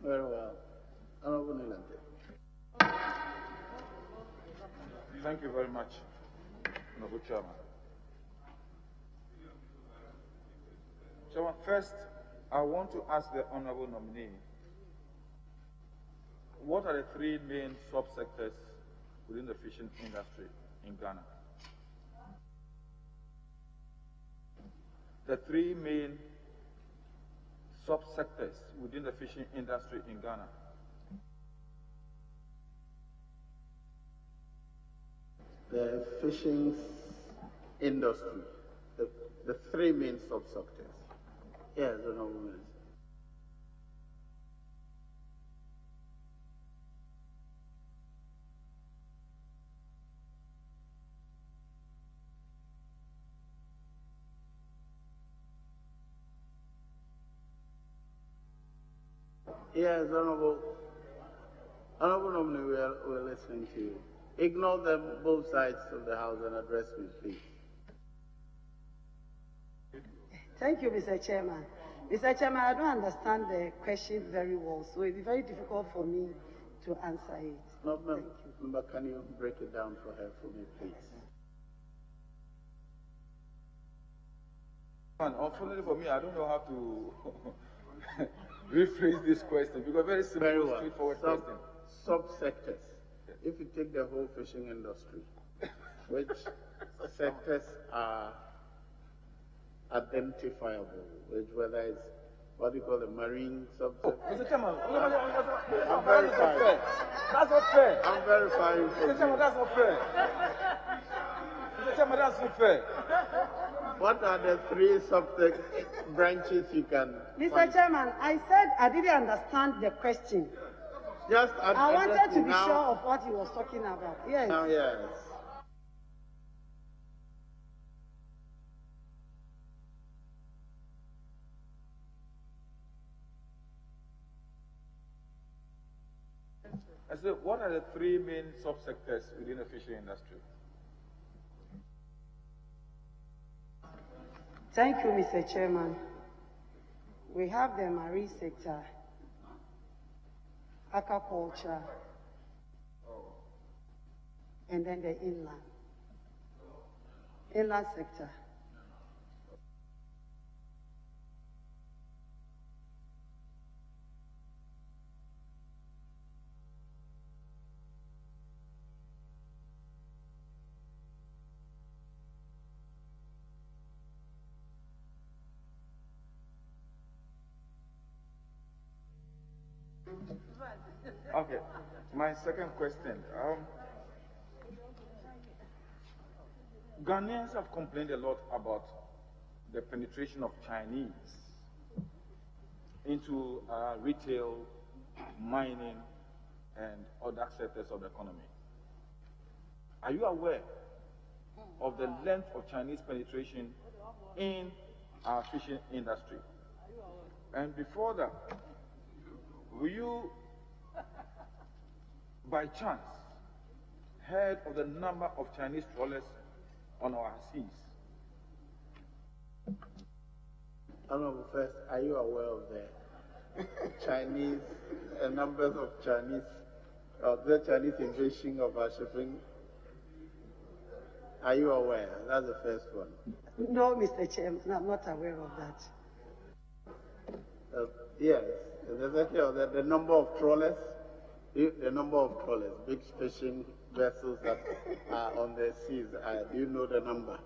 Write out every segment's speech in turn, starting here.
Very well. Honorable Nilante. Thank you very much, Honorable Chairman. Chairman, first, I want to ask the Honorable nominee, what are the three main subsectors within the fishing industry in Ghana? The three main subsectors within the fishing industry in Ghana. The fishing industry, the three main subsectors. Yes, Honorable Minister. Yes, Honorable Nominee, we're listening to you. Ignore them both sides of the house and address me, please. Thank you, Mr. Chairman. Mr. Chairman, I don't understand the question very well, so it'll be very difficult for me to answer it. No, member, can you break it down for her for me, please? Unfortunately for me, I don't know how to rephrase this question because very simple, Very well. straightforward question. Subsectors. If you take the whole fishing industry, which sectors are identifiable, which whether it's what do you call the marine subsector? Mr. Chairman, I'm verifying. That's not fair. I'm verifying for Mr. Chairman, you. that's not fair. Mr. Chairman, that's not fair. What are the three subject branches you can Mr. find? Chairman, I said I didn't understand the question. Just I wanted to be now, sure of what he was talking about. Yes. Now, yes. I said, what are the three main subsectors within the fishing industry? Thank you, Mr. Chairman. We have the marine sector, aquaculture, and then the inland sector. Okay, my second question. Ghanaians have complained a lot about the penetration of Chinese into retail, mining, and other sectors of the economy. Are you aware of the length of Chinese penetration in our fishing industry? And before that, will you, by chance, heard of the number of Chinese trawlers on our seas? Honorable, first, are you aware of the Chinese, numbers of Chinese, the Chinese invasion of our shipping? Are you aware? That's the first one. No, Mr. Chairman, I'm not aware of that. Yes, the number of trawlers, big fishing vessels that are on the seas. Do you know the number?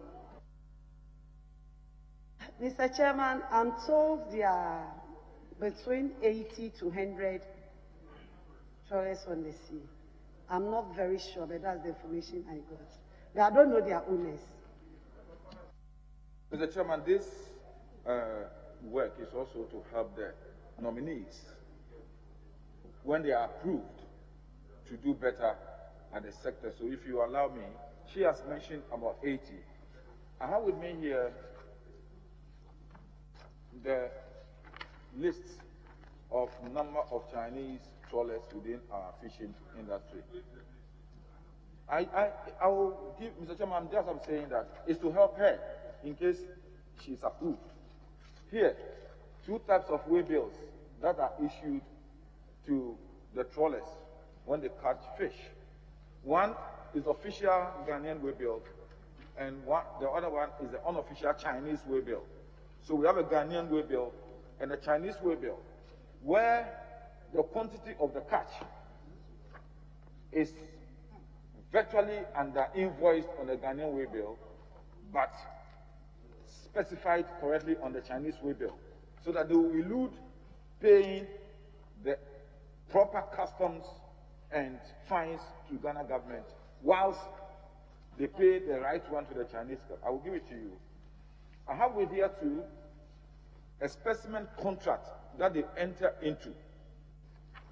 Mr. Chairman, I'm told there are between 80 to 100 trawlers on the sea. I'm not very sure, but that's the information I got. But I don't know their owners. Mr. Chairman, this work is also to help the nominees when they are approved to do better at the sector. So if you allow me, she has mentioned about 80. I have with me here the list of number of Chinese trawlers within our fishing industry. I will give Mr. Chairman, I'm saying that is to help her in case she's approved. Here, two types of way bills that are issued to the trawlers when they catch fish. One is official Ghanaian waybill, and the other one is the unofficial Chinese waybill. So we have a Ghanaian waybill and a Chinese waybill, where the quantity of the catch is virtually under invoiced on the Ghanaian waybill, but specified correctly on the Chinese waybill, so that they will elude paying the proper customs and fines to Ghana government, whilst they pay the right one to the Chinese. I will give it to you. I have with here too a specimen contract that they enter into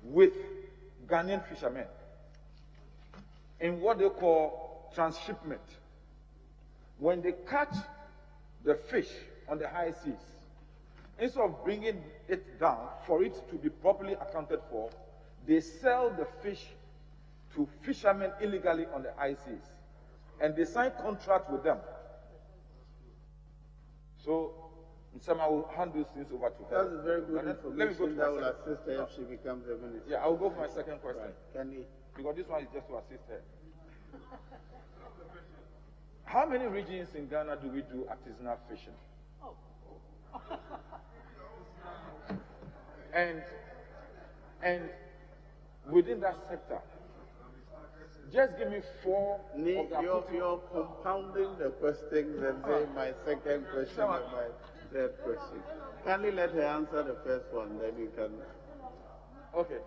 with Ghanaian fishermen in what they call transshipment. When they catch the fish on the high seas, instead of bringing it down for it to be properly accounted for, they sell the fish to fishermen illegally on the high seas, and they sign contracts with them. So, I will hand these things over to her. That's very good information. Let me go to that my will second. assist her if she becomes a minister. Yeah, I will go for my second question. Right. Can he? Because this one is just to assist her. How many regions in Ghana do we do artisanal fishing? And within that sector, just give me four of the You're compounding the questions and say my second question and my third question. Kindly let her answer the first one, then you can. Okay.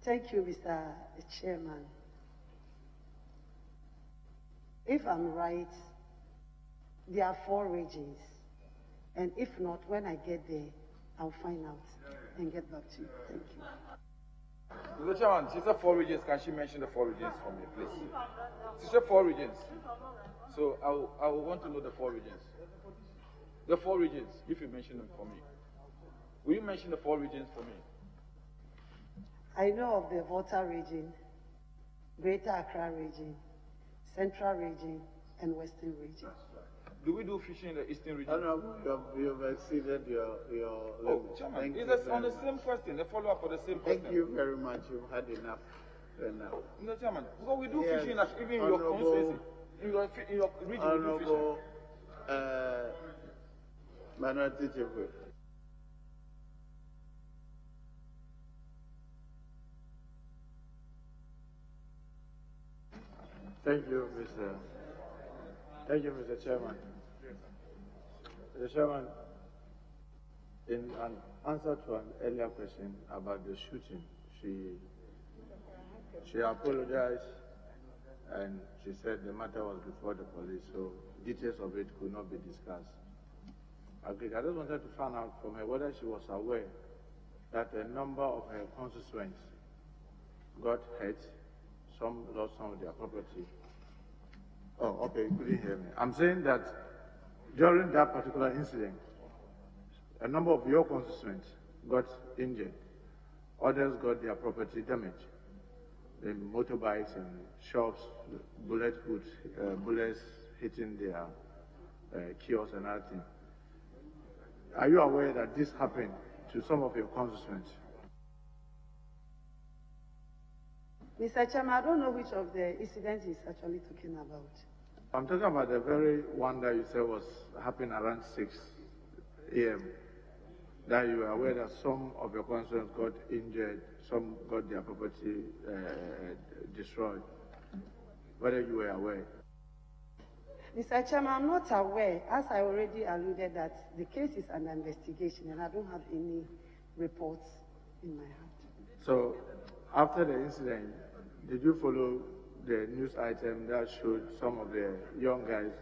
Thank you, Mr. Chairman. If I'm right, there are 4 regions. And if not, when I get there, I'll find out and get back to you. Thank you. Mr. Chairman, she said 4 regions. Can she mention the 4 regions for me, please? She said 4 regions. So I will want to know the 4 regions. The 4 regions, if you mention them for me. Will you mention the 4 regions for me? I know of the Volta region, Greater Accra region, Central region, and Western region. Do we do fishing in the Eastern region? No, you've exceeded your limit. Chairman, it's on the same question, the follow-up for the same question. Thank you very much. You've had enough. No, Chairman, because we do Yes, fishing even in your constituency, in your region, we do Honorable Minority Chief Whip. Thank you, Mr. Chairman. Mr. Chairman, in an answer to an earlier question about the shooting, she apologized and she said the matter was before the police, so details of it could not be discussed. Okay, I just wanted to find out from her whether she was aware that a number of her constituents got hurt. Some lost some of their property. Oh, okay, you couldn't hear me. I'm saying that during that particular incident, a number of your constituents got injured. Others got their property damaged. The motorbikes and shops, bullets hitting their kiosks and other things. Are you aware that this happened to some of your constituents? Mr. Chairman, I don't know which of the incidents he's actually talking about. I'm talking about the very one that you said was happening around 6 a.m. That you are aware that some of your constituents got injured, some got their property destroyed. Whether you were aware? Mr. Chairman, I'm not aware, as I already alluded that the case is under investigation and I don't have any reports in my hand. So, after the incident, did you follow the news item that showed some of the young guys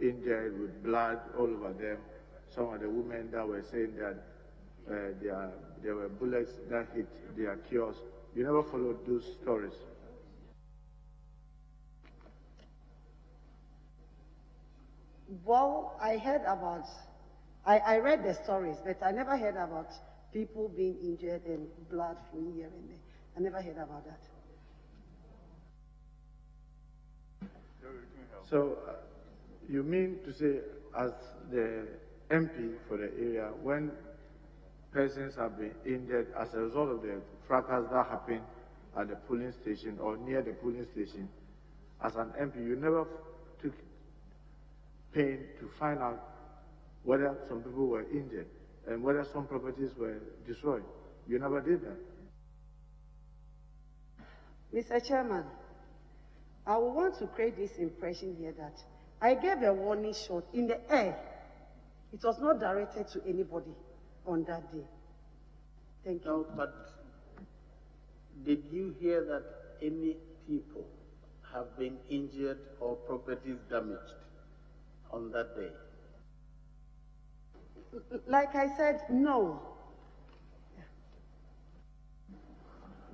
injured with blood all over them? Some of the women that were saying that there were bullets that hit their kiosks. You never followed those stories? Well, I heard about, I read the stories, but I never heard about people being injured and blood flowing here and there. I never heard about that. So, you mean to say, as the MP for the area, when persons have been injured as a result of the fracas that happened at the polling station or near the polling station, as an MP, you never took pain to find out whether some people were injured and whether some properties were destroyed. You never did that. Mr. Chairman, I would want to create this impression here that I gave a warning shot in the air. It was not directed to anybody on that day. Thank you. No, but did you hear that any people have been injured or properties damaged on that day? Like I said, no.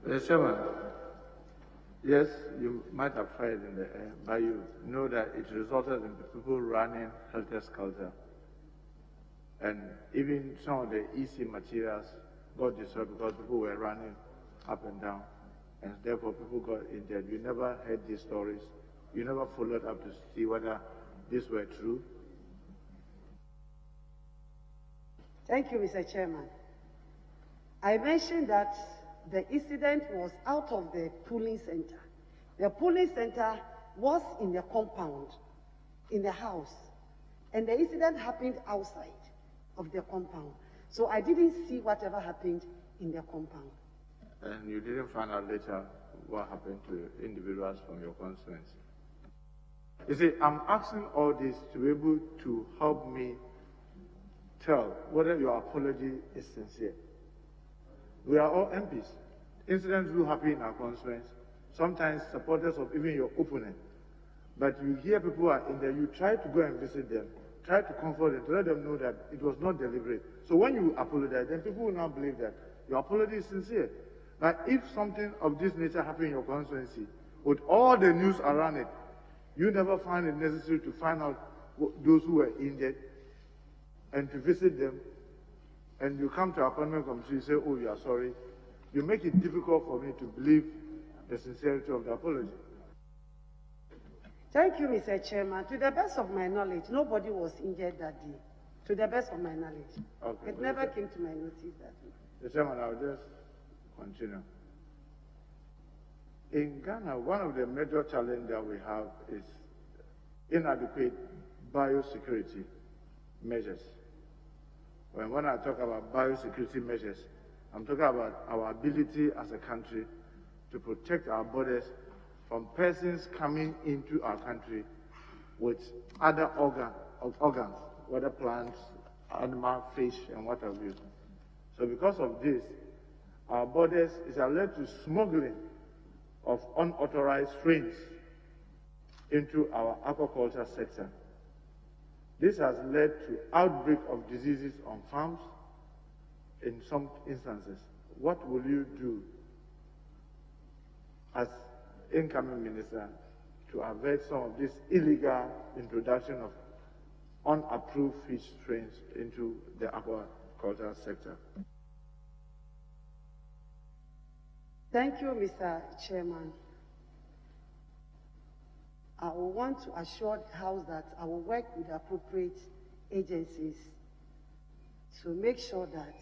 Mr. Chairman, yes, you might have fired in the air, but you know that it resulted in people running helter-skelter. And even some of the easy materials got destroyed because people were running up and down, and therefore people got injured. You never heard these stories. You never followed up to see whether these were true. Thank you, Mr. Chairman. I mentioned that the incident was out of the polling center. The polling center was in the compound, in the house, and the incident happened outside of the compound. So I didn't see whatever happened in the compound. And you didn't find out later what happened to individuals from your constituency. You see, I'm asking all this to be able to help me tell whether your apology is sincere. We are all MPs. Incidents do happen in our constituency. Sometimes supporters of even your opponent. But you hear people are in there, you try to go and visit them, try to comfort them, to let them know that it was not deliberate. So when you apologize, then people will now believe that your apology is sincere. But if something of this nature happened in your constituency, with all the news around it, you never find it necessary to find out those who were injured and to visit them, and you come to our appointment committee, you say, oh, you are sorry. You make it difficult for me to believe the sincerity of the apology. Thank you, Mr. Chairman. To the best of my knowledge, nobody was injured that day. To the best of my knowledge. Okay, it never came to my notice that day. Mr. Chairman, I'll just continue. In Ghana, one of the major challenges that we have is inadequate biosecurity measures. When I talk about biosecurity measures, I'm talking about our ability as a country to protect our borders from persons coming into our country with other organs, whether plants, animal, fish, and what have you. So because of this, our borders is led to smuggling of unauthorized strains into our aquaculture sector. This has led to outbreak of diseases on farms in some instances. What will you do as incoming minister to avert some of this illegal introduction of unapproved fish strains into the aquaculture sector? Thank you, Mr. Chairman. I will want to assure the House that I will work with the appropriate agencies to make sure that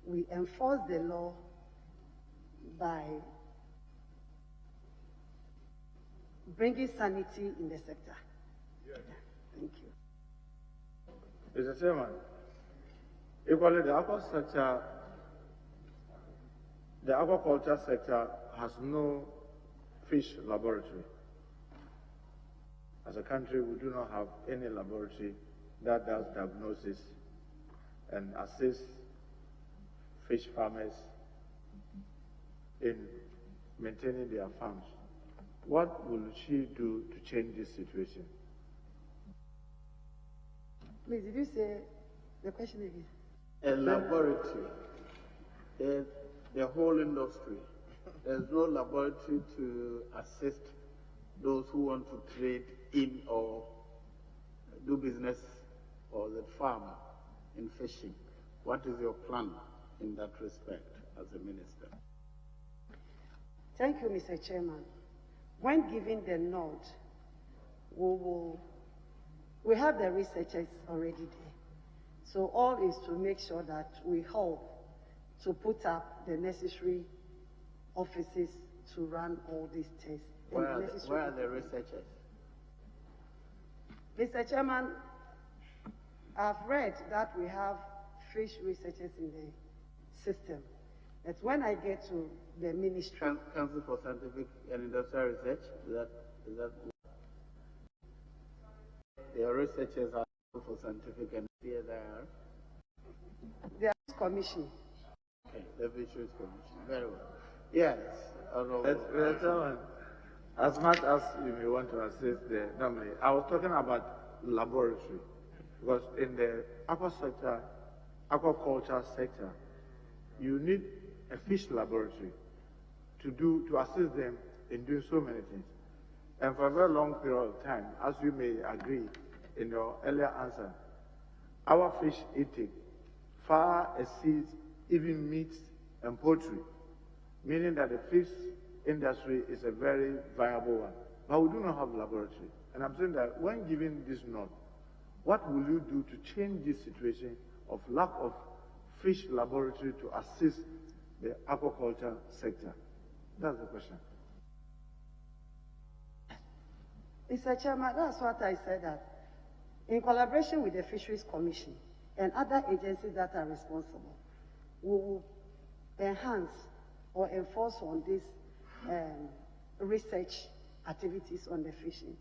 we enforce the law by bringing sanity in the sector. Yes. Thank you. Mr. Chairman, equally the aquaculture sector has no fish laboratory. As a country, we do not have any laboratory that does diagnosis and assists fish farmers in maintaining their farms. What will she do to change this situation? Please, did you say the question again? A laboratory. The whole industry. There's no laboratory to assist those who want to trade in or do business or the farm in fishing. What is your plan in that respect as a minister? Thank you, Mr. Chairman. When given the nod we have the researchers already there. So all is to make sure that we help to put up the necessary offices to run all these tests. Where are the researchers? Mr. Chairman, I've read that we have fish researchers in the system. That when I get to the ministry... Council for Scientific and Industrial Research, is that the researchers are for scientific and CSIR? The commission. Okay, the Fisheries Commission. Very well. Yes. Mr. Chairman, as much as you may want to assist the nominee, I was talking about laboratory, because in the aquaculture sector, you need a fish laboratory to assist them in doing so many things. And for a very long period of time, as you may agree in your earlier answer, our fish intake far exceeds even meat and poultry, meaning that the fish industry is a very viable one. But we do not have laboratory. And I'm saying that when given this note, what will you do to change this situation of lack of fish laboratory to assist the aquaculture sector? That's the question. Mr. Chairman, that's what I said, that in collaboration with the Fisheries Commission and other agencies that are responsible, we will enhance or enforce on these research activities on the fishing.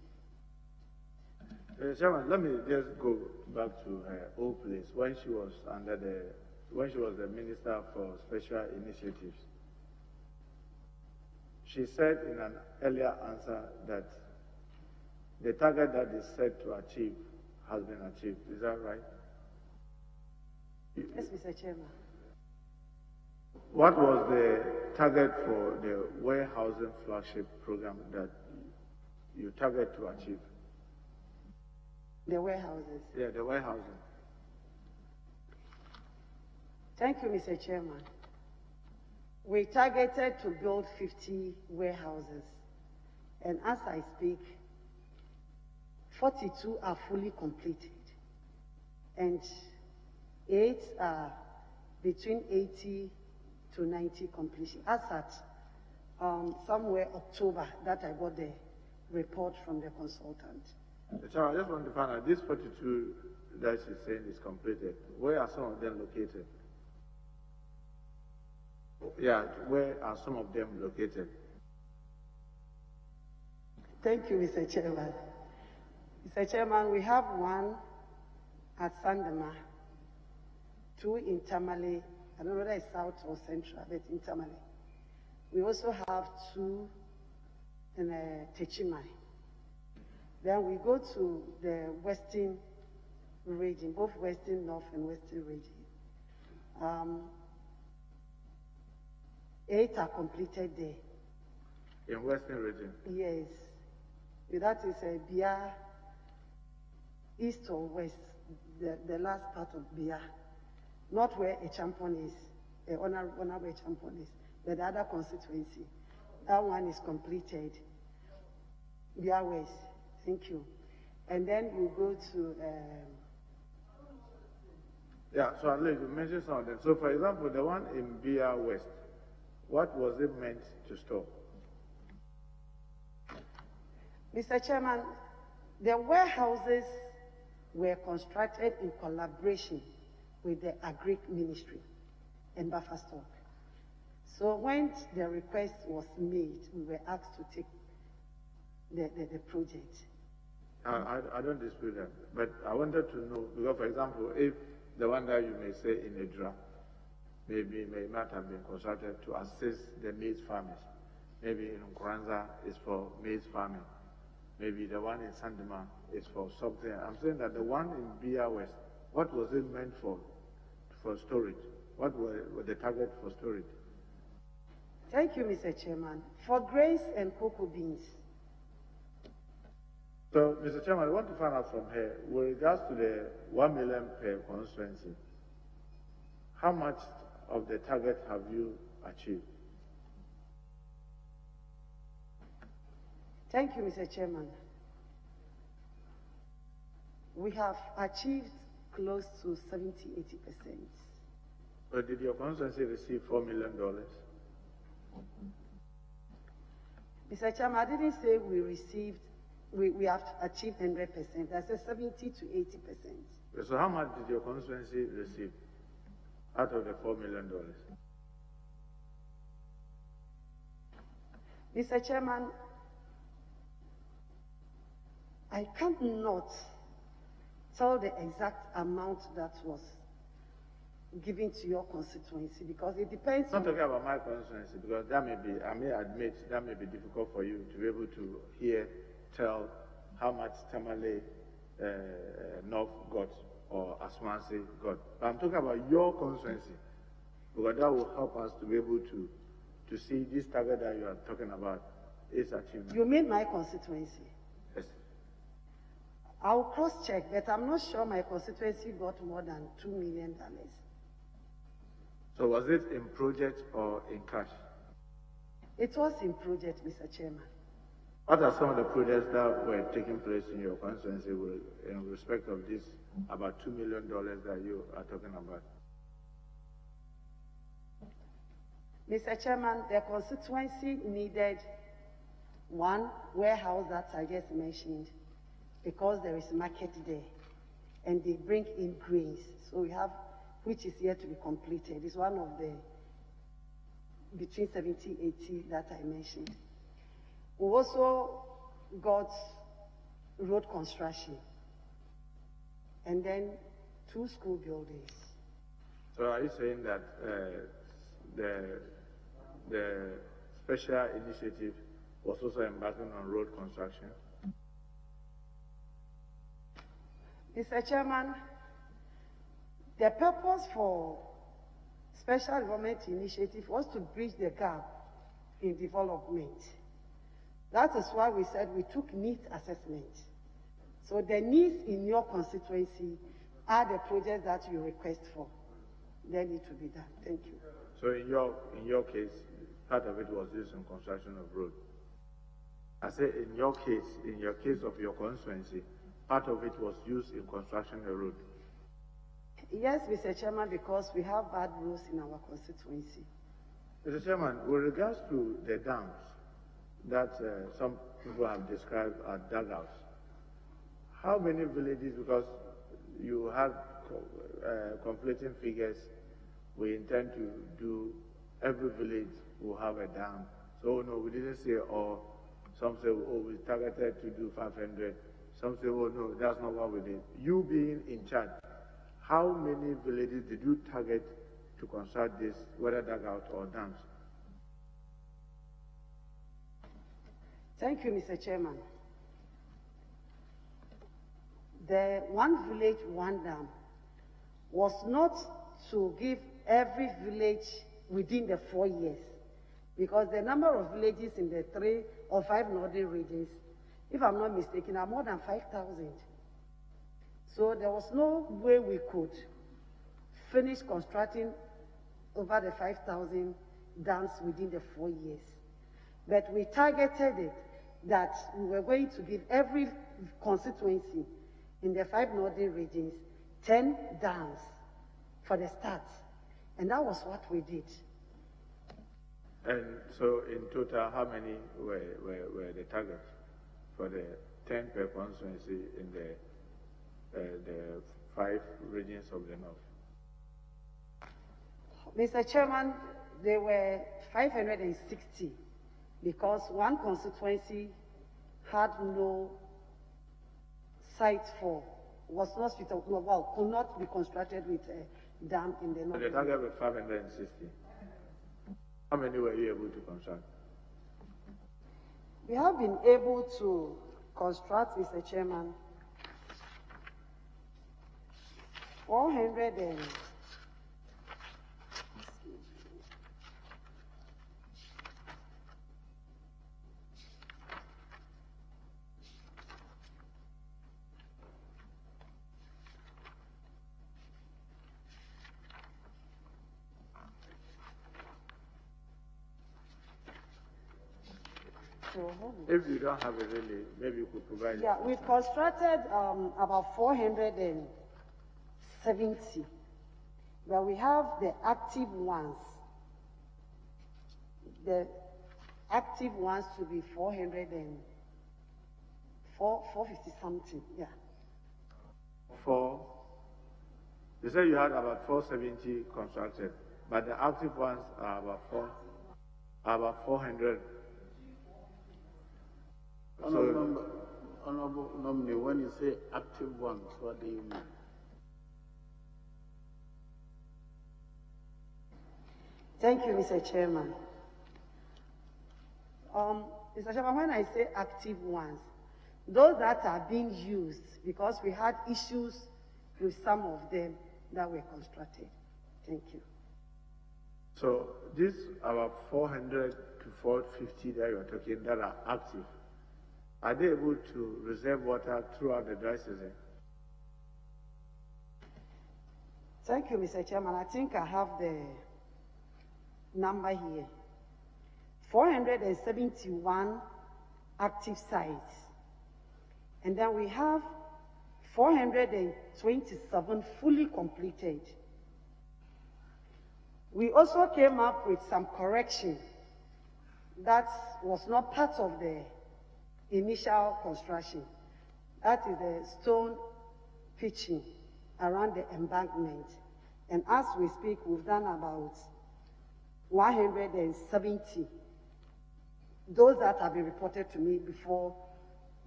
Chairman, let me just go back to her old place when she was the Minister for Special Initiatives. She said in an earlier answer that the target that is set to achieve has been achieved. Is that right? Yes, Mr. Chairman. What was the target for the warehousing flagship program that you target to achieve? The warehouses. Yeah, the warehousing. Thank you, Mr. Chairman. We targeted to build 50 warehouses, and as I speak, 42 are fully completed, and 8 are between 80 to 90 completion. As at somewhere October, that I got the report from the consultant. So I just want to find out, this 42 that she's saying is completed, where are some of them located? Yeah, where are some of them located? Thank you, Mr. Chairman. Mr. Chairman, we have one at Sandema, 2 in Tamale. I don't know whether it's south or central, but in Tamale. We also have 2 in Techimai. Then we go to the western region, both western north and western region. 8 are completed there. In western region? Yes. That is Bia, east or west, the last part of Bia. Not where a champion is, honorable champion is, but the other constituency. That one is completed. Bia West. Thank you. And then we go to... Yeah, so I'll let you mention some of them. So, for example, the one in Bia West, what was it meant to store? Mr. Chairman, the warehouses were constructed in collaboration with the Agri Ministry and buffer stock. So when the request was made, we were asked to take the project. I don't dispute that, but I wanted to know, because for example, if the one that you may say in Idra may not have been constructed to assist the maize farmers, maybe in Nkranza is for maize farming, maybe the one in Sandema is for something. I'm saying that the one in Bia West, what was it meant for storage? What were the target for storage? Thank you, Mr. Chairman. For grains and cocoa beans. So, Mr. Chairman, I want to find out from her, with regards to the 1 million per constituency, how much of the target have you achieved? Thank you, Mr. Chairman. We have achieved close to 70–80%. So did your constituency receive $4 million? Mr. Chairman, I didn't say we have achieved 100%. I said 70–80%. So how much did your constituency receive out of the $4 million? Mr. Chairman, I cannot tell the exact amount that was given to your constituency because it depends I'm not talking about my constituency because that may be, I may admit, that may be difficult for you to be able to tell how much Tamale North got or Aswansi got. But I'm talking about your constituency because that will help us to be able to see this target that you are talking about is achieved. You mean my constituency? Yes. I'll cross-check, but I'm not sure my constituency got more than $2 million. So was it in project or in cash? It was in project, Mr. Chairman. What are some of the projects that were taking place in your constituency in respect of this about $2 million that you are talking about? Mr. Chairman, the constituency needed one warehouse that I just mentioned because there is market there and they bring in grains. So we have, which is yet to be completed. It's one of the between 70–80 that I mentioned. We also got road construction and then 2 school buildings. So are you saying that the special initiative was also embarking on road construction? Mr. Chairman, the purpose for Special Development Initiative was to bridge the gap in development. That is why we said we took needs assessment. So the needs in your constituency are the projects that you request for. They need to be done. Thank you. So in your case, part of it was used in construction of road. I say in your case of your constituency, part of it was used in construction of road. Yes, Mr. Chairman, because we have bad roads in our constituency. Mr. Chairman, with regards to the dams that some people have described as dugouts, how many villages, because you have conflicting figures, we intend to do, every village will have a dam. So no, we didn't say, or some say, oh, we targeted to do 500. Some say, oh no, that's not what we did. You being in charge, how many villages did you target to construct this, whether dugout or dams? Thank you, Mr. Chairman. The one village, one dam was not to give every village within the 4 years, because the number of villages in the 3 or 5 northern regions, if I'm not mistaken, are more than 5,000. So there was no way we could finish constructing over the 5,000 dams within the 4 years. But we targeted it that we were going to give every constituency in the 5 northern regions 10 dams for the start. And that was what we did. And so in total, how many were the targets for the 10 per constituency in the 5 regions of the north? Mr. Chairman, there were 560 because one constituency had no site for, was not suitable, well, could not be constructed with a dam in the north. So the target was 560. How many were you able to construct? We have been able to construct, Mr. Chairman, 400 and So, If you don't have it really, maybe you could provide it. yeah, we've constructed about 470, but we have the active ones. The active ones to be 450 something, yeah. You said you had about 470 constructed, but the active ones are about 400. Honorable nominee, when you say active ones, what do you mean? Thank you, Mr. Chairman. Mr. Chairman, when I say active ones, those that are being used, because we had issues with some of them that were constructed. Thank you. So these about 400 to 450 that you're talking that are active, are they able to reserve water throughout the dry season? Thank you, Mr. Chairman. I think I have the number here. 471 active sites. And then we have 427 fully completed. We also came up with some correction that was not part of the initial construction. That is the stone pitching around the embankment. And as we speak, we've done about 170. Those that have been reported to me before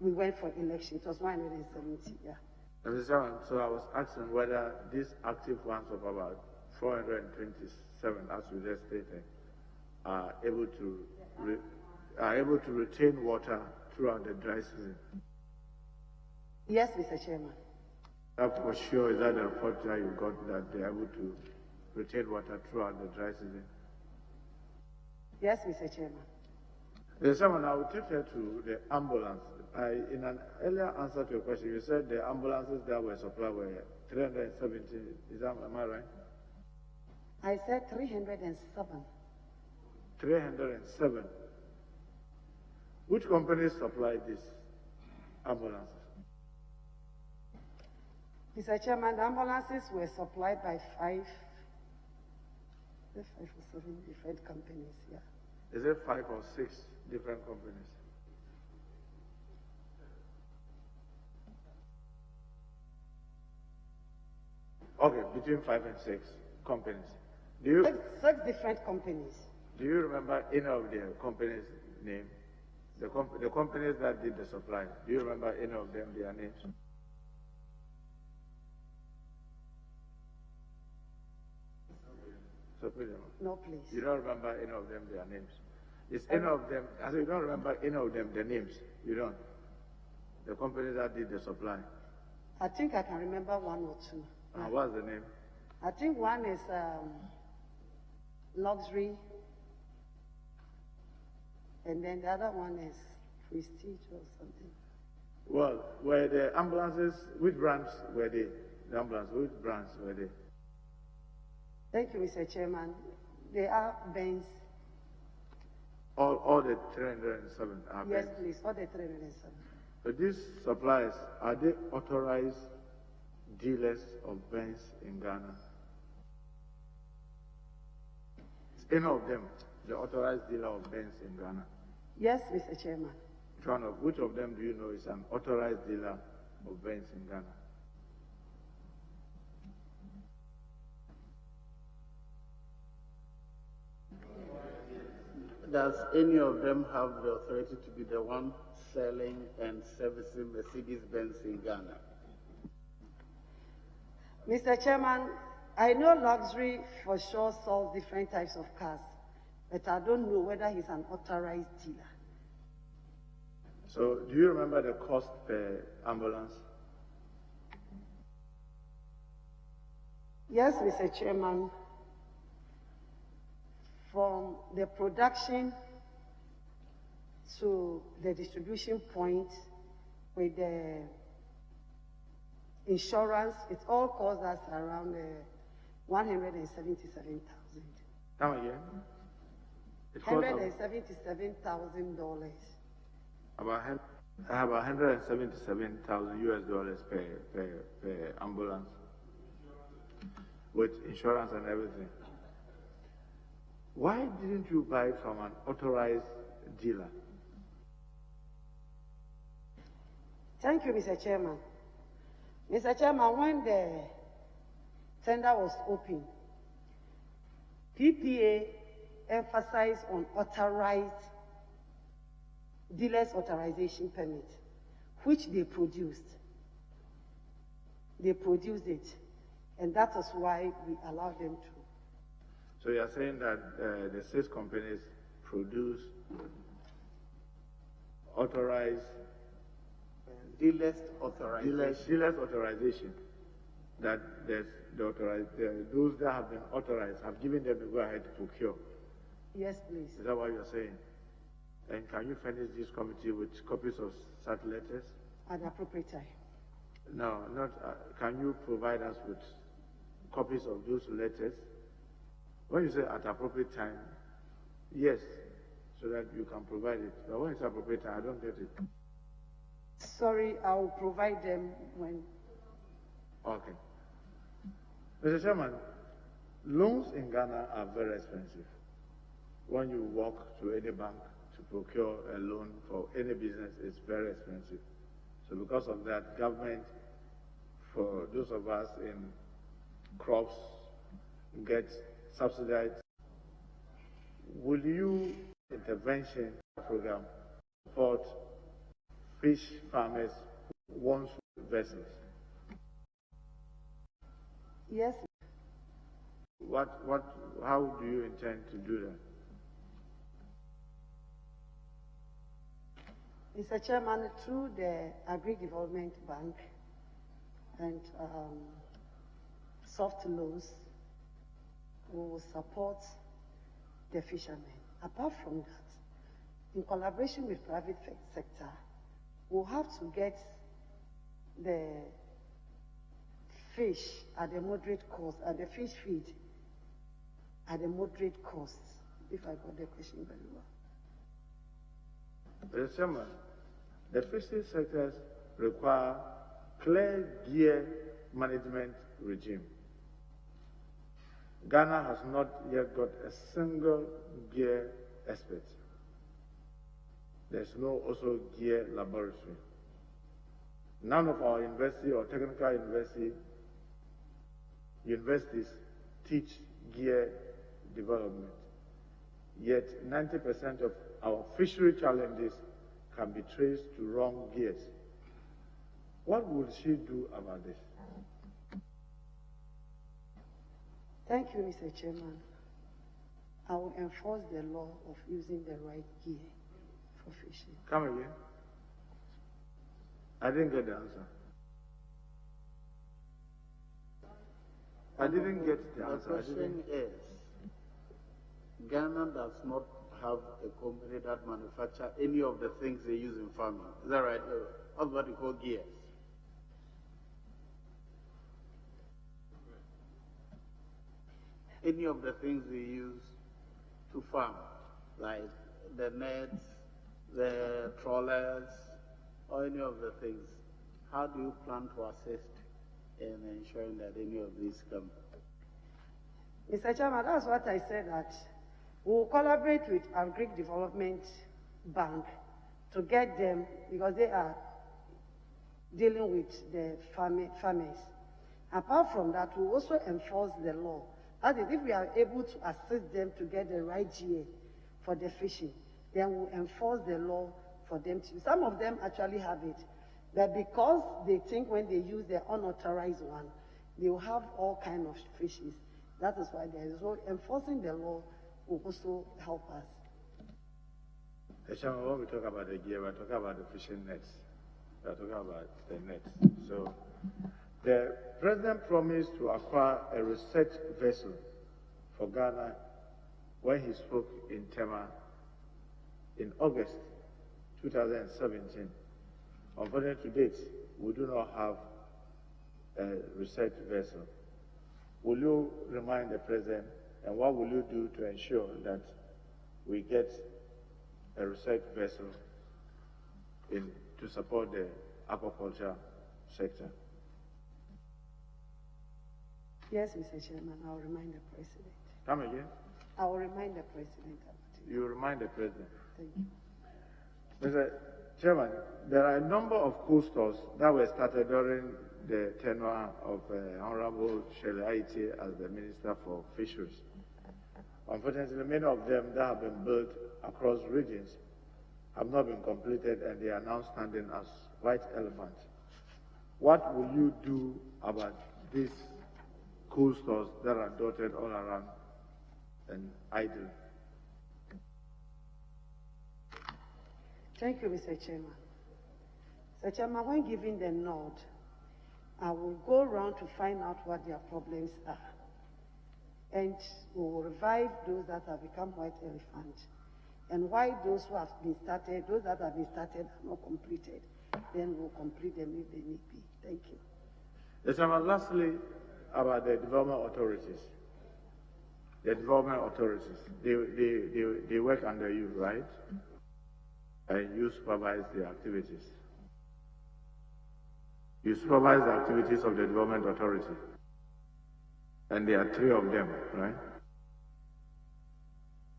we went for election. It was 170, yeah. Mr. Chairman, so I was asking whether these active ones of about 427, as you just stated, are able to retain water throughout the dry season. Yes, Mr. Chairman. That for sure is that the report that you got that they're able to retain water throughout the dry season? Yes, Mr. Chairman. Mr. Chairman, I will take her to the ambulance. In an earlier answer to your question, you said the ambulances that were supplied were 370. Am I right? I said 307. 307. Which companies supplied these ambulances? Mr. Chairman, the ambulances were supplied by five or seven different companies, yeah. Is it 5 or 6 different companies? Okay, between 5 and 6 companies. Six different companies. Do you remember any of the companies' name? The companies that did the supply. Do you remember any of them, their names? So, No, please. you don't remember any of them, their names? Is any of them, as you don't remember any of them, their names? You don't? The companies that did the supply. I think I can remember one or two. What's the name? I think one is Luxury, and then the other one is Prestige or something. Well, were the ambulances, which brands were they? The ambulance, which brands were they? Thank you, Mr. Chairman. They are Benz. All the 307 are Yes, Benz. please, all the 307. So these suppliers, are they authorized dealers of Benz in Ghana? Is any of them the authorized dealer of Benz in Ghana? Yes, Mr. Chairman. Which of them do you know is an authorized dealer of Benz in Ghana? Does any of them have the authority to be the one selling and servicing Mercedes-Benz in Ghana? Mr. Chairman, I know Luxury for sure sells different types of cars, but I don't know whether he's an authorized dealer. So do you remember the cost per ambulance? Yes, Mr. Chairman. From the production to the distribution point with the insurance, it all costs us around $177,000. Come again? It costs $177,000. I have 177,000 US dollars per ambulance with insurance and everything. Why didn't you buy from an authorized dealer? Thank you, Mr. Chairman. Mr. Chairman, when the tender was open, PPA emphasized on authorized dealer's authorization permit, which they produced. They produced it, and that is why we allowed them to. So you are saying that the 6 companies produce authorized dealer's authorization. Dealer's authorization, that those that have been authorized have given them the go-ahead to procure. Yes, please. Is that what you're saying? And can you furnish this committee with copies of such letters? At the appropriate time. No, not. Can you provide us with copies of those letters? When you say at appropriate time, yes, so that you can provide it. But when it's appropriate time, I don't get it. Sorry, I will provide them when. Okay. Mr. Chairman, loans in Ghana are very expensive. When you walk to any bank to procure a loan for any business, it's very expensive. So because of that, government, for those of us in crops, get subsidized. Will you intervention program support fish farmers who want vessels? Yes. How do you intend to do that? Mr. Chairman, through the Agri-Development Bank and soft loans, we will support the fishermen. Apart from that, in collaboration with private sector, we'll have to get the fish at a moderate cost, and the fish feed at a moderate cost, if I got the question very well. Mr. Chairman, the fisheries sectors require clear gear management regime. Ghana has not yet got a single gear expert. There's no also gear laboratory. None of our university or technical universities teach gear development. Yet 90% of our fishery challenges can be traced to wrong gears. What will she do about this? Thank you, Mr. Chairman. I will enforce the law of using the right gear for fishing. Come again. I didn't get the answer. I didn't get the answer. The question is, Ghana does not have a company that manufacture any of the things they use in farming. Is that right? That's what we call gears. Any of the things we use to farm, like the nets, the trawlers, or any of the things. How do you plan to assist in ensuring that any of these come? Mr. Chairman, that's what I said, that we will collaborate with our Greek Development Bank to get them, because they are dealing with the farmers. Apart from that, we will also enforce the law. That is, if we are able to assist them to get the right GA for the fishing, then we'll enforce the law for them to. Some of them actually have it, but because they think when they use the unauthorized one, they will have all kinds of fishes. That is why there is so enforcing the law will also help us. When we talk about the gear, we're talking about the fishing nets. We're talking about the nets. So the president promised to acquire a research vessel for Ghana when he spoke in Tema in August 2017. Unfortunately, to date, we do not have a research vessel. Will you remind the president, and what will you do to ensure that we get a research vessel to support the aquaculture sector. Yes, Mr. Chairman, I'll remind the President. Come again? I will remind the President about it. You remind the President. Thank you. Mr. Chairman, there are a number of coasters that were started during the tenure of Honorable Shirley Aiti as the Minister for Fisheries. Unfortunately, many of them that have been built across regions have not been completed, and they are now standing as white elephants. What will you do about these coasters that are dotted all around and idle? Thank you, Mr. Chairman. Mr. Chairman, when giving the nod, I will go around to find out what their problems are. And we will revive those that have become white elephants. And why those who have been started, those that have been started are not completed, then we'll complete them if they need be. Thank you. Yes, Chairman, lastly, about the development authorities. The development authorities, they work under you, right? And you supervise the activities. You supervise the activities of the development authority. And there are 3 of them, right?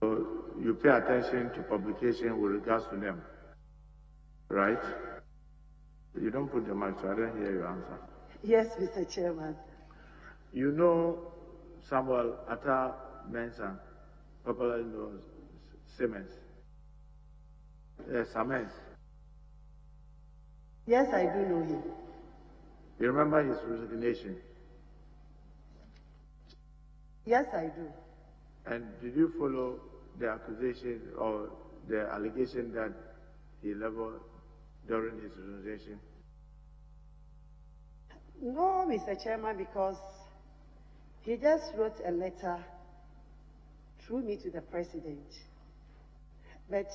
So you pay attention to publication with regards to them, right? You don't put the mic, so I don't hear your answer. Yes, Mr. Chairman. You know Samuel Atta Mensah, popularly known as Siemens. Siemens. Yes, I do know him. You remember his resignation? Yes, I do. And did you follow the accusation or the allegation that he leveled during his resignation? No, Mr. Chairman, because he just wrote a letter through me to the President. But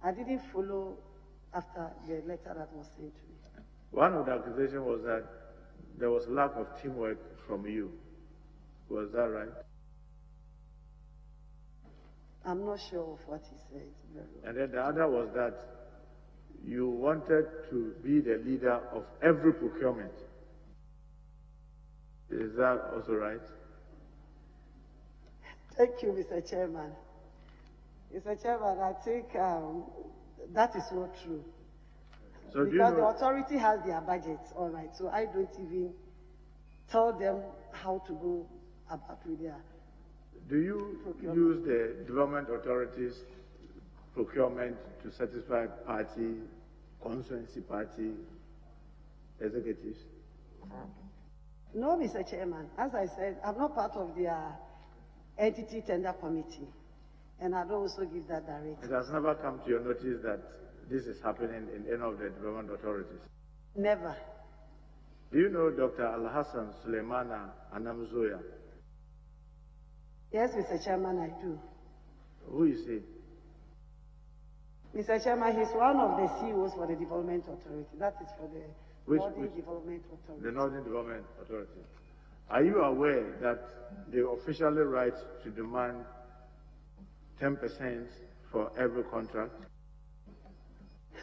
I didn't follow after the letter that was sent to me. One of the accusations was that there was lack of teamwork from you. Was that right? I'm not sure of what he said. Very well. And then the other was that you wanted to be the leader of every procurement. Is that also right? Thank you, Mr. Chairman. Mr. Chairman, I think that is not true. So because the authority has their budgets, all right, so I don't even tell them how to go about with their Do you procurement. use the development authorities' procurement to satisfy party, constituency party executives? No, Mr. Chairman. As I said, I'm not part of their entity tender committee, and I don't also give that directive. It has never come to your notice that this is happening in any of the development authorities? Never. Do you know Dr. Al-Hassan Suleimana Anamzoya? Yes, Mr. Chairman, I do. Who is he? Mr. Chairman, he's one of the CEOs for the Development Authority. That is for the Northern Development Authority. The Northern Development Authority. Are you aware that they officially write to demand 10% for every contract?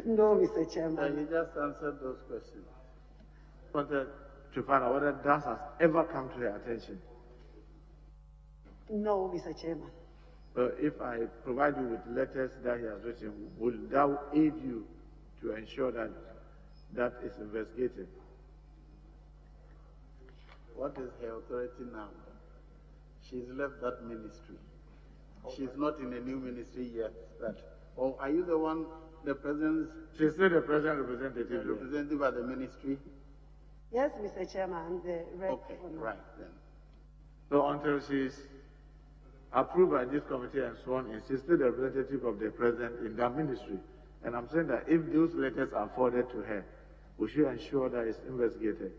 No, Mr. Chairman. And you just answered those questions. I wanted to find out whether that has ever come to your attention. No, Mr. Chairman. But if I provide you with letters that he has written, will that aid you to ensure that that is investigated? What is her authority now? She's left that ministry. She's not in a new ministry yet. Or are you the one, the president's She's still the president representative. representative at the ministry? Yes, Mr. Chairman, I'm the rep. Okay, right then. So until she's approved by this committee and so on, and she's still the representative of the president in that ministry. And I'm saying that if those letters are forwarded to her, we should ensure that it's investigated.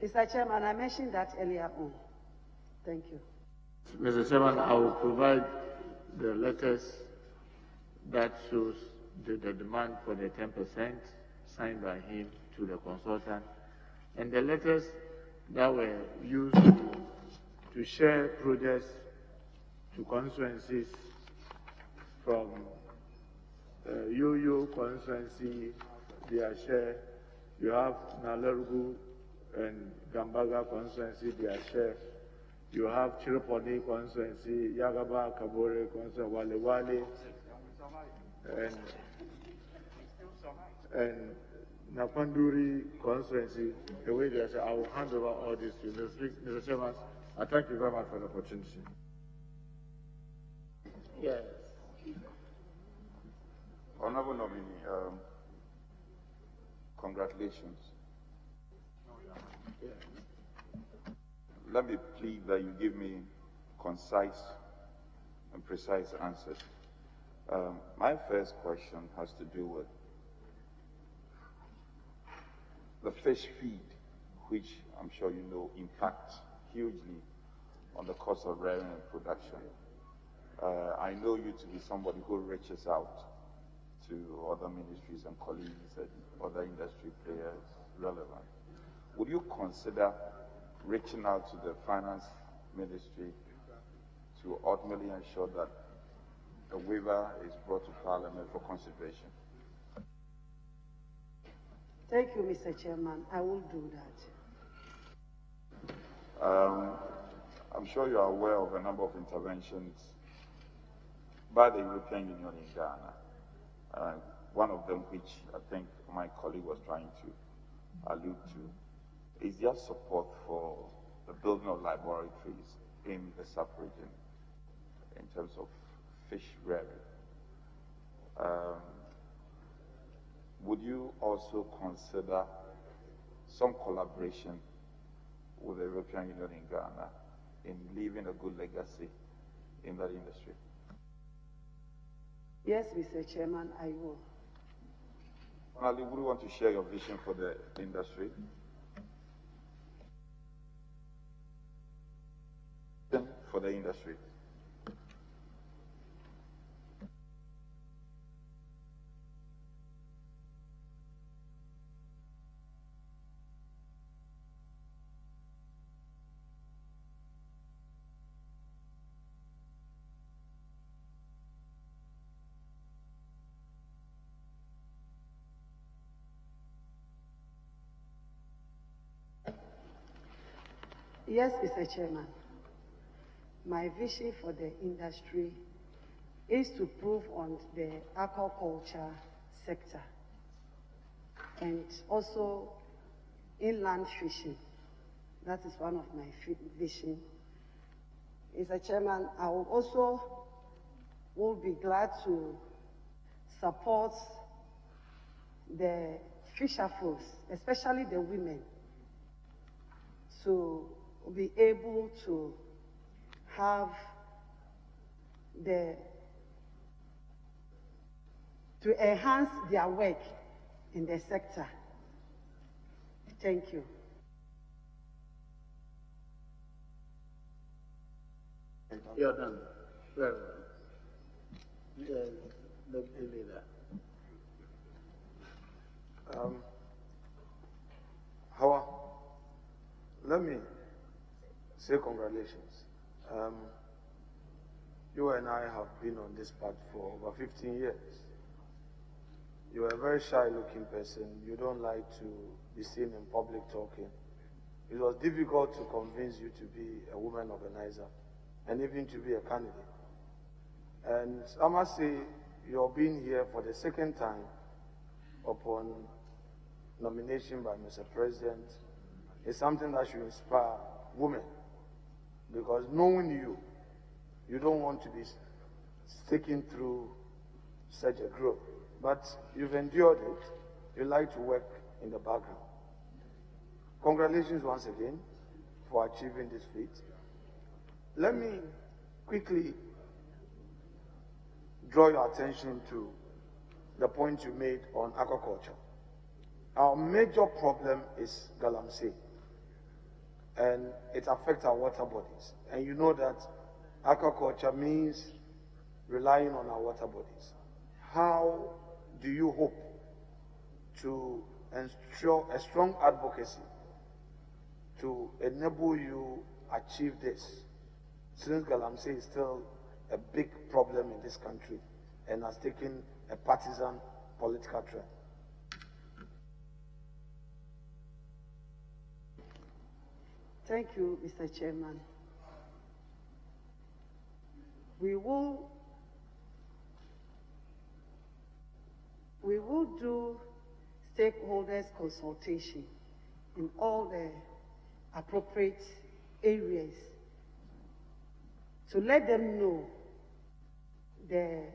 Mr. Chairman, I mentioned that earlier on. Thank you. Mr. Chairman, I will provide the letters that shows the demand for the 10% signed by him to the consultant, and the letters that were used to share projects to constituencies from Yo-Yo constituency, their share. You have Nalerugu and Gambaga constituency, their share. You have Chiraponi constituency, Yagaba, Kabore constituency, Wale Wale, and Napanduri constituency. The way they say, I will hand over all this to you. Mr. Chairman, I thank you very much for the opportunity. Yes. Honorable nominee, congratulations. Yes. Let me plead that you give me concise and precise answers. My first question has to do with the fish feed, which I'm sure you know impacts hugely on the cost of rearing and production. I know you to be somebody who reaches out to other ministries and colleagues and other industry players relevant. Would you consider reaching out to the finance ministry to ultimately ensure that a waiver is brought to Parliament for consideration? Thank you, Mr. Chairman. I will do that. I'm sure you are aware of a number of interventions by the European Union in Ghana. One of them, which I think my colleague was trying to allude to, is their support for the building of laboratories in the sub-region in terms of fish rearing. Would you also consider some collaboration with the European Union in Ghana in leaving a good legacy in that industry? Yes, Mr. Chairman, I will. Finally, would you want to share your vision for the industry? For the industry. Yes, Mr. Chairman. My vision for the industry is to prove on the aquaculture sector and also inland fishing. That is one of my vision. Mr. Chairman, I will also be glad to support the fisher folks, especially the women, to be able to have to enhance their work in the sector. Thank you. You're done. Very well. Yes, the leader. Hawa, let me say congratulations. You and I have been on this path for over 15 years. You are a very shy-looking person. You don't like to be seen in public talking. It was difficult to convince you to be a woman organizer and even to be a candidate. And I must say, you're being here for the second time upon nomination by Mr. President is something that should inspire women. Because knowing you, you don't want to be sticking through such a group. But you've endured it. You like to work in the background. Congratulations once again for achieving this feat. Let me quickly draw your attention to the point you made on aquaculture. Our major problem is galamsey, and it affects our water bodies. And you know that aquaculture means relying on our water bodies. How do you hope to ensure a strong advocacy to enable you achieve this, since galamsey is still a big problem in this country, and has taken a partisan political trend. Thank you, Mr. Chairman. We will do stakeholders consultation in all the appropriate areas to let them know the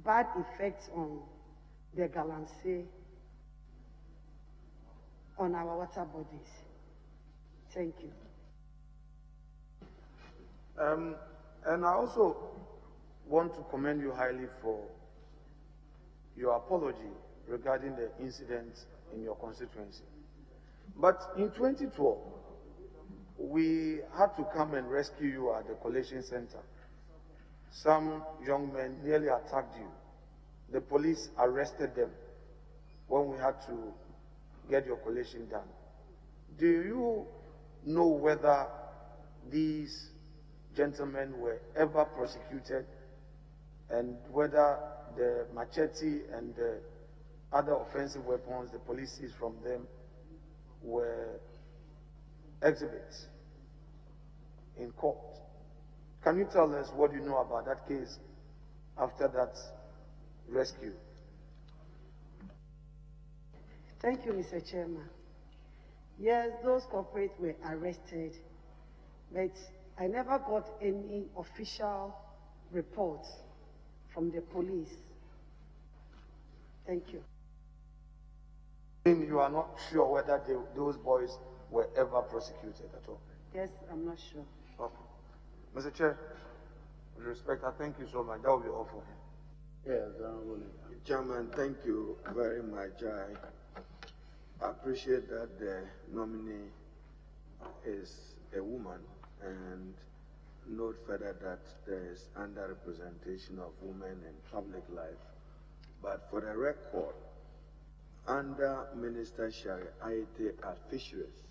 bad effects on the galamsey on our water bodies. Thank you. And I also want to commend you highly for your apology regarding the incident in your constituency. But in 2012, we had to come and rescue you at the collation center. Some young men nearly attacked you. The police arrested them when we had to get your collation done. Do you know whether these gentlemen were ever prosecuted and whether the machete and the other offensive weapons the police seized from them were exhibits in court? Can you tell us what you know about that case after that rescue? Thank you, Mr. Chairman. Yes, those corporates were arrested, but I never got any official report from the police. Thank you. You are not sure whether those boys were ever prosecuted at all? Yes, I'm not sure. Okay. Mr. Chair, with respect, I thank you so much. That will be all for him. Yes, Chairman, thank you very much. I appreciate that the nominee is a woman, and note further that there is underrepresentation of women in public life. But for the record, under Minister Shari Aite at Fisheries,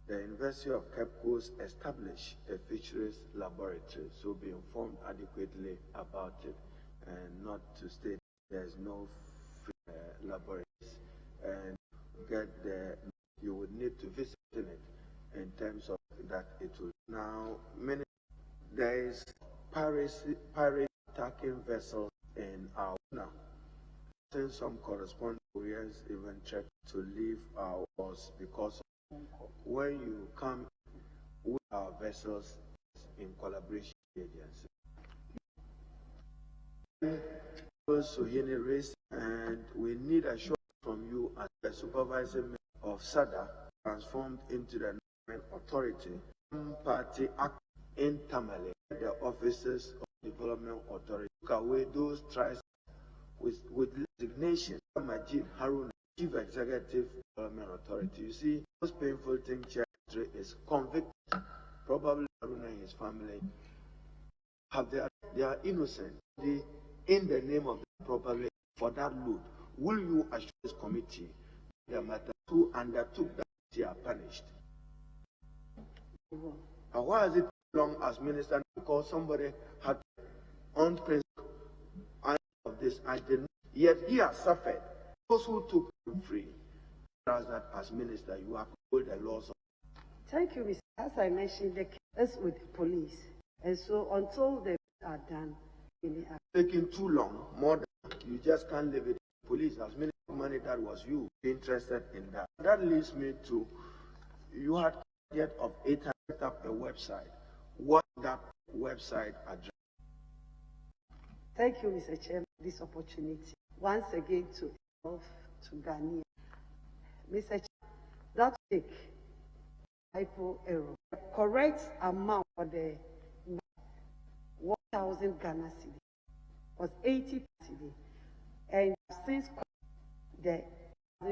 the University of Cape Coast established a fisheries laboratory, so be informed adequately about it and not to state there's no laboratories. And get the, you would need to visit it in terms of that it will. Now, there is pirate attacking vessels in our now. Since some correspondent couriers even check to leave our ports because when you come with our vessels in collaboration agencies. Suhini race, and we need assurance from you as the supervisor of SADA transformed into the National Authority. Party act internally, the officers of Development Authority took away those tries with resignation. Majid Haruna, Chief Executive Development Authority. You see, most painful thing Chair is convicted. Probably Haruna and his family they are innocent. In the name of the probably for that load, will you assure this committee the matter who undertook that they are punished? And why is it long as minister? Because somebody had on principle of this identity, yet he has suffered. Those who took him free, as that as minister, you have pulled the laws of. Thank you, Mr. As I mentioned, the case is with the police, and so until they are done, taking too long, more than you just can't leave it. Police has many money that was you interested in that. That leads me to you had yet of 800 up a website. What that website address? Thank you, Mr. Chairman, for this opportunity. Once again to Ghana. Mr. Chairman, that take typo error. The correct amount for the 1,000 Ghana cedi was 80 cedi, and since the.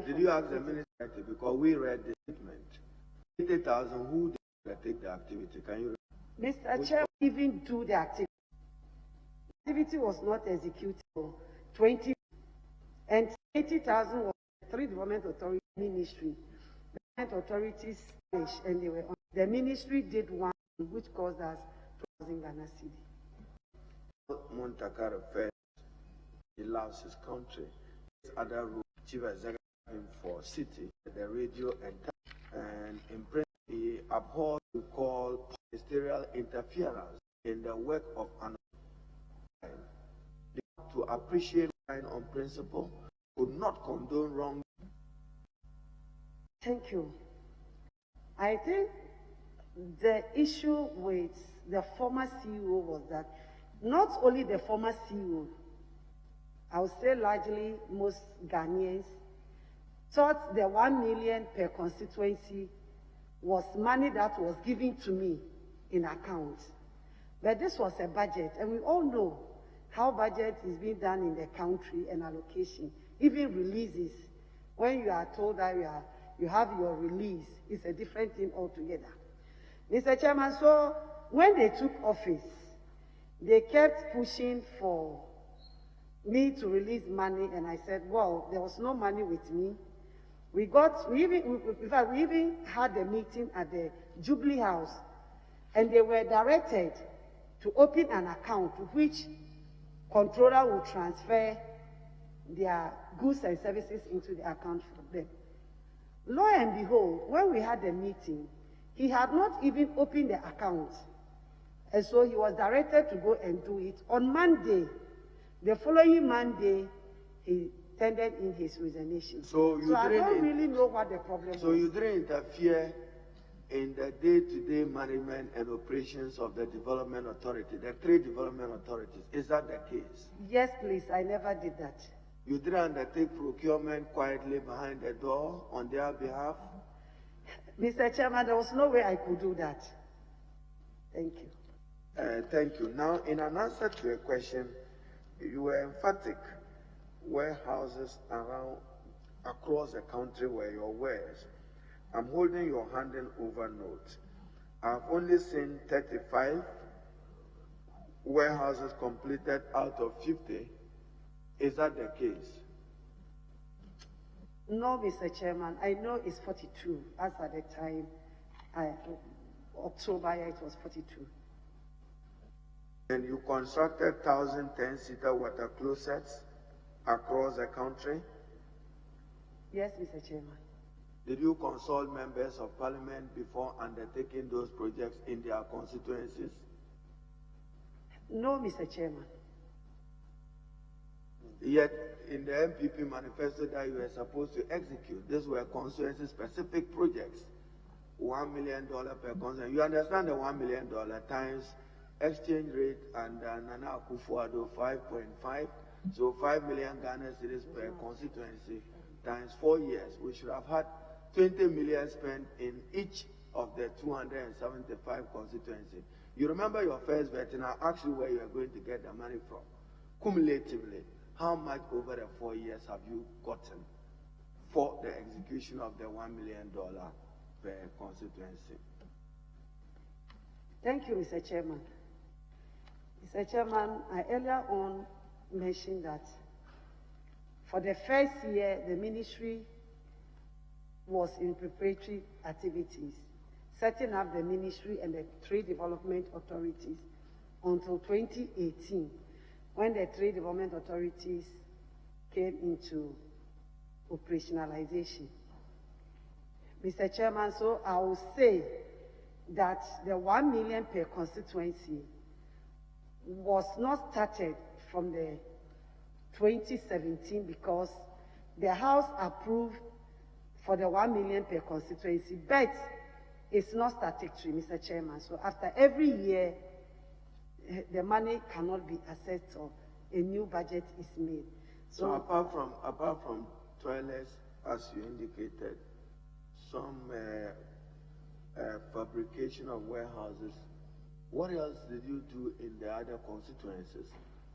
Did you ask the minister? Because we read the statement. 80,000 who did take the activity? Can you? Mr. Chair, even do the activity. The activity was not executed for 20, and 80,000 was the 3 development authority ministry. The development authorities and they were on. The ministry did one, which caused us 2,000 Ghana cedi. Montakara first he loves his country. His other role, chief executive for city, the radio and in print, he abhors to call ministerial interference in the work of an to appreciate on principle, would not condone wrong. Thank you. I think the issue with the former CEO was that not only the former CEO, I would say largely most Ghanaians, thought the 1 million per constituency was money that was given to me in account. But this was a budget, and we all know how budget is being done in the country and allocation, even releases. When you are told that you have your release, it's a different thing altogether. Mr. Chairman, so when they took office, they kept pushing for me to release money, and I said, well, there was no money with me. We even had a meeting at the Jubilee House, and they were directed to open an account to which controller will transfer their goods and services into the account for them. Lo and behold, when we had the meeting, he had not even opened the account. And so he was directed to go and do it on Monday. The following Monday, he tendered in his resignation. So I don't really know what the problem was. So you didn't interfere in the day-to-day management and operations of the development authority, the 3 development authorities. Is that the case? Yes, please. I never did that. You didn't undertake procurement quietly behind the door on their behalf? Mr. Chairman, there was no way I could do that. Thank you. Thank you. Now, in an answer to a question, you were emphatic. Warehouses across the country were your wares. I'm holding your handing over note. I've only seen 35 warehouses completed out of 50. Is that the case? No, Mr. Chairman. I know it's 42. As at the time, October, it was 42. And you constructed 1,010-seater water closets across the country? Yes, Mr. Chairman. Did you consult members of parliament before undertaking those projects in their constituencies? No, Mr. Chairman. Yet, in the MPP manifesto that you were supposed to execute, these were constituency-specific projects. $1 million per constituency. You understand the $1 million times exchange rate and Nana Akufo-Addo 5.5. So 5 million Ghana cedis per constituency times 4 years. We should have had 20 million spent in each of the 275 constituencies. You remember your first bet, and I asked you where you are going to get the money from. Cumulatively, how much over the 4 years have you gotten for the execution of the $1 million per constituency? Thank you, Mr. Chairman. Mr. Chairman, I earlier on mentioned that for the first year, the ministry was in preparatory activities, setting up the ministry and the 3 development authorities until 2018, when the 3 development authorities came into operationalization. Mr. Chairman, so I will say that the 1 million per constituency was not started from the 2017 because the House approved for the 1 million per constituency, but it's not statutory, Mr. Chairman. So after every year, the money cannot be assessed or a new budget is made. So apart from toilets, as you indicated, some fabrication of warehouses, what else did you do in the other constituencies?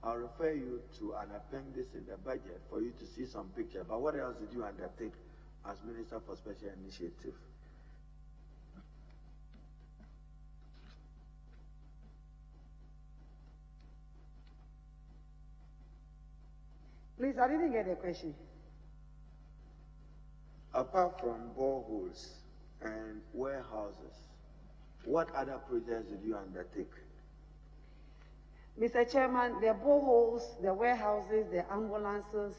I'll refer you to an appendix in the budget for you to see some pictures. But what else did you undertake as Minister for Special Initiative? Please, I didn't get the question. Apart from boreholes and warehouses, what other projects did you undertake? Mr. Chairman, the boreholes, the warehouses, the ambulances,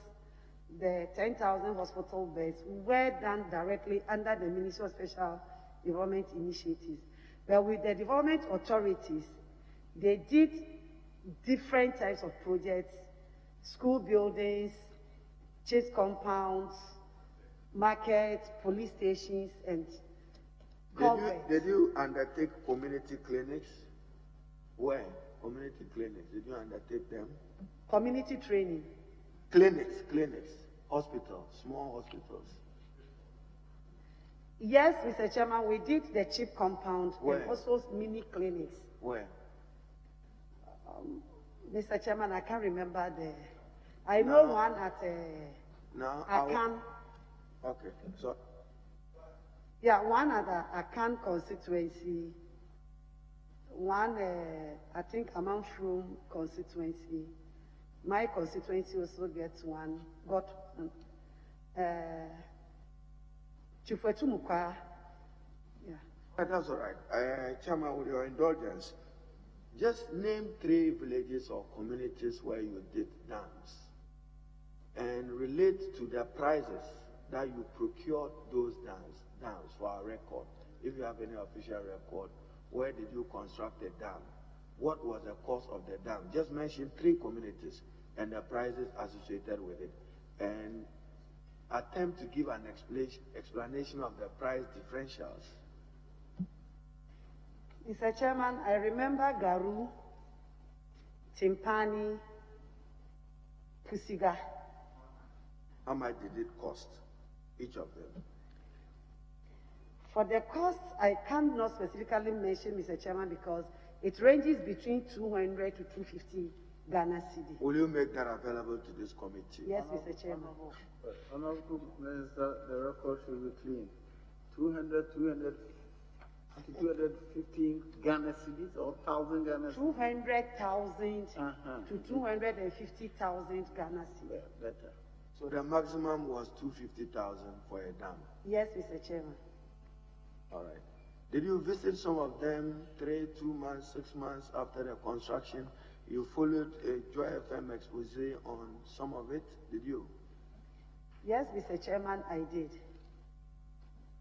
the 10,000 hospital beds were done directly under the Ministry of Special Development Initiatives. But with the development authorities, they did different types of projects, school buildings, chase compounds, markets, police stations, and culverts. Did you undertake community clinics? Where? Community clinics. Did you undertake them? Community training. Clinics, hospitals, small hospitals. Yes, Mr. Chairman, we did the chip compound Where? and also mini clinics. Where? Mr. Chairman, I can't remember I know one at Now, Akan. Okay, so Yeah, one at the Akan constituency. One, I think, Amanfrum constituency. My constituency also gets one. Got Chufetumukwa. Yeah. that's all right. Chairman, with your indulgence, just name 3 villages or communities where you did dams and relate to the prices that you procured those dams for our record. If you have any official record, where did you construct a dam? What was the cost of the dam? Just mention 3 communities and the prices associated with it, and attempt to give an explanation of the price differentials. Mr. Chairman, I remember Garu, Timpani, Pusiga. How much did it cost, each of them? For the cost, I cannot specifically mention, Mr. Chairman, because it ranges between 200 to 250 Ghana cedi. Will you make that available to this committee? Yes, Mr. Chairman. Honorable Minister, the record should be clean. 215 Ghana cedis or 1,000 Ghana cedis? 200,000 to 250,000 Ghana cedi. Better. So the maximum was 250,000 for a dam. Yes, Mr. Chairman. All right. Did you visit some of them 3, 2 months, 6 months after the construction? You followed a Joy FM expose on some of it, did you? Yes, Mr. Chairman, I did.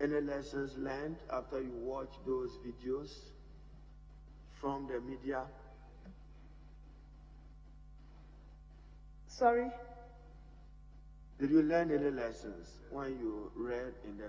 Any lessons learned after you watched those videos from the media? Sorry? Did you learn any lessons when you read in the